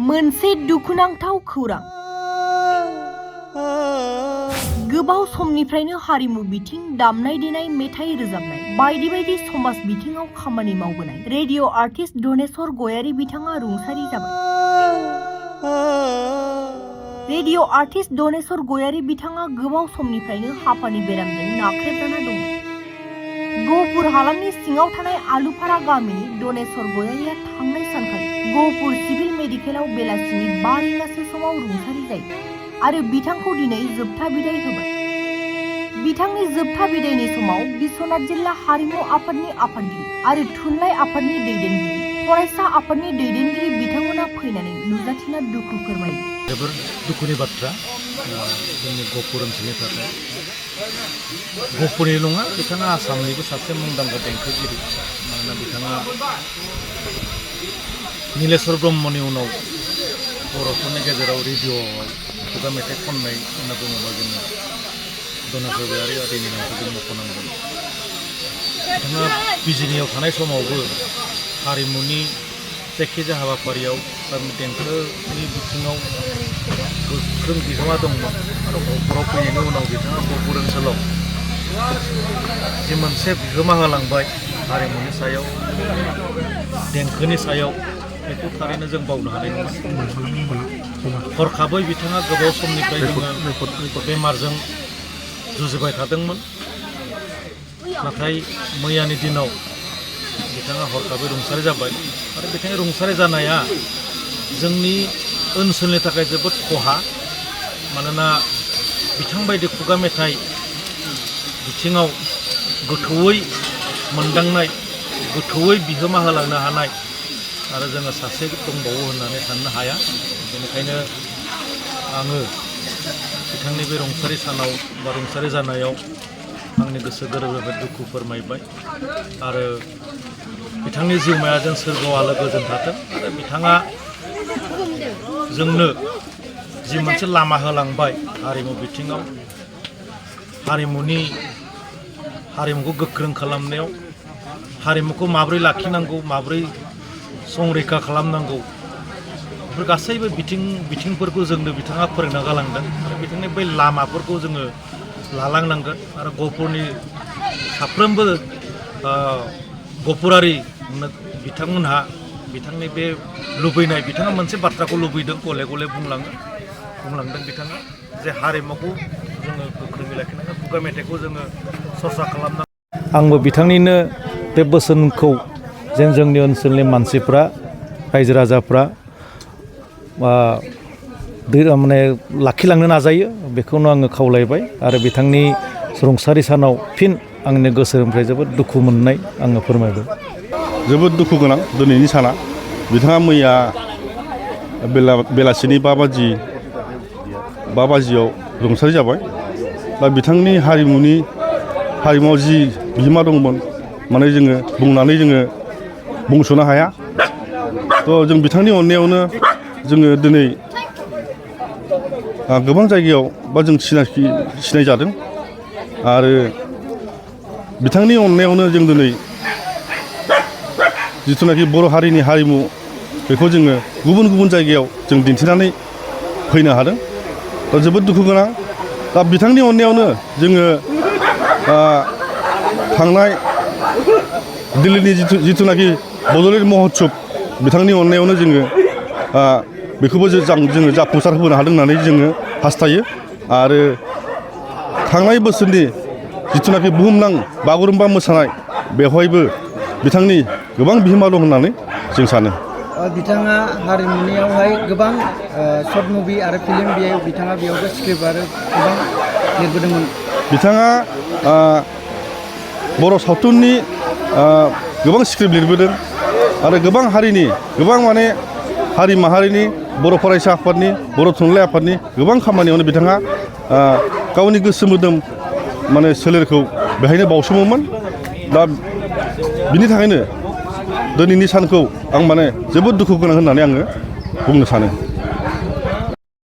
मोनसे दुखुनांथाव खौरां। गोबाव समनिफ्रायनो हारिमु बिथिं, दामनाय देनाय, मेथाइ रोजाबनाय बायदि बायदि समाज बिथिङाव खामानि मावबोनाय रेडिअ आर्टिस्ट धनेश्वर गयारी बिथाङा रुंसारि जाबाय। रेडिअ आर्टिस्ट धनेश्वर गयारी बिथाङा गोबाव समनिफ्रायनो हापानि बेरामजों नाख्रेबजाना दंमोन। गहपुर हालामनि सिङाव थानाय आलुफारा गामिनि धनेश्वर गयारीया थांनाय सानखालि गहपुर सिभिल मेडिकेलाव बेलासिनि 5 रिंगासो समाव रुंसारि जायो आरो बिथांखौ दिनै जोबथा बिदाय होबाय। बिथांनि जोबथा बिदायनि समाव बिश्वनाथ जिल्ला हारिमु आफादनि आफादगिरि आरो थुनलाइ आफादनि दैदेनगिरि, फरायसा आफादनि दैदेनगिरि बिथांमोना फैनानै नुजाथिना दुखु फोरमायो। जोबोर दुखुनि बाथ्रा जोंनि गहपुर ओनसोलनि थाखाय। गहपुरनि नङा, बिथाङा आसामनिबो सासे मुंदांखा देंखोगिरि। मानोना बिथाङा नीलेश्वर ब्रह्मनि उनाव बर'फोरनि गेजेराव रेडिअ'आव खुगा मेथाइ खननाय होनना बुङोब्ला जोङो धनेश्वर गयारी आदैनि नामखौ जों मख'नांगोन। बिथाङा बिजिनियाव थानाय समावबो हारिमुनि जायखिजाया हाबाफारियाव बा देंखोनि बिथिङाव गोख्रों बिहोमा दंमोन आरो गहपुराव फैनायनि उनाव बिथाङा गहपुर ओनसोलाव जि मोनसे बिहोमा होलांबाय हारिमुनि सायाव, देंखोनि सायाव, बेखौ थारैनो जों बावनो हानाय नङा। हरखाबै बिथाङा गोबाव समनिफ्राय जोङो बेमारजों जुजिबाय थादोंमोन। नाथाय मैयानि दिनाव बिथाङा हरखाबै रुंसारि जाबाय आरो बिथांनि रुंसारि जानाया जोंनि ओनसोलनि थाखाय जोबोद खहा। मानोना बिथां बायदि खुगा मेथाइ बिथिङाव गोथौयै मोनदांनाय, गोथौयै बिहोमा होलांनो हानाय आरो जोङो सासे दंबावो होननानै साननो हाया। बेनिखायनो आङो बिथांनि बे रुंसारि सानाव बा रुंसारि जानायाव आंनि गोसो गोरबोनिफ्राय दुखु फोरमायबाय आरो बिथांनि जिउमाया जों सोरगोआव आलो गोजोन थाथों आरो बिथाङा जोंनो जि मोनसे लामा होलांबाय हारिमु बिथिङाव, हारिमुखौ गोख्रों खालामनायाव, हारिमुखौ माबोरै लाखिनांगौ, माबोरै संरैखा खालामनांगौ, बेफोर गासैबो बिथिंफोरखौ जोंनो बिथाङा फोरोंना गालांदों आरो बिथांनि बै लामाफोरखौ जोङो लालांनांगोन आरो गहपुरनि साफ्रोमबो गहपुरारि बिथांमोनहा बिथांनि बे लुबैनाय, बिथाङा मोनसे बाथ्राखौ लुबैदों, गले गले बुंलांदों बिथाङा जे हारिमुखौ जोङो गोख्रोङै लाखिनांगोन, खुगा मेथाइखौ जोङो सरसा खालामनांगोन। आंबो बिथांनिनो बे बोसोनखौ जेन जोंनि ओनसोलनि मानसिफ्रा, रायजो राजाफ्रा माने लाखिलांनो नाजायो, बेखौनो आङो खावलायबाय आरो बिथांनि रुंसारि सानाव फिन आंनि गोसोनिफ्राय जोबोद दुखु मोननाय आङो फोरमायबाय। जोबोद दुखु गोनां दिनैनि साना। बिथाङा मैया बेलासिनि 5 बाजियाव रुंसारि जाबाय। दा बिथांनि हारिमुआव जि बिहोमा दंमोन, माने जोङो बुंनानै जोङो बुंस'नो हाया। थ' जों बिथांनि अननायावनो जोङो दिनै गोबां जायगायाव बा जों सिनाय जादों आरो बिथांनि अननायावनो जों दिनै जिथुनाखि बर' हारिनि हारिमु, बेखौ जोङो गुबुन गुबुन जायगायाव जों दिन्थिनानै फैनो हादों। दा जोबोद दुखु गोनां। दा बिथांनि अननायावनो जोङो थांनाय दिल्लीनि जिथुनाखि बड'लेण्ड महोत्सब, बिथांनि अननायावनो जोङो बेखौबो जोङो जाफुंसार होनो हादों होननानै जोङो हास्थायो आरो थांनाय बोसोरनि जिथुनाखि बुहुमनां बागुरुम्बा मोसानाय, बेवहायबो बिथांनि गोबां बिहोमा दं होननानै जों सानो। बिथाङा हारिमुनियावहाय गोबां शर्ट मुभि आरो फिल्म बिथाङा बेयावबो स्क्रिप्ट आरो गोबां लिरबोदोंमोन। बिथाङा बर' सावथुननि गोबां स्क्रिप्ट लिरबोदों आरो गोबां हारिनि, गोबां माने हारि माहारिनि, बर' फरायसा आफादनि, बर' थुनलाइ आफादनि गोबां खामानियावनो बिथाङा गावनि गोसो मोदोम माने सोलेरखौ बेहायनो बावसोमोमोन। दा बिनि थाखायनो दिनैनि सानखौ आं माने जोबोद दुखु गोनां होननानै आङो बुंनो सानो।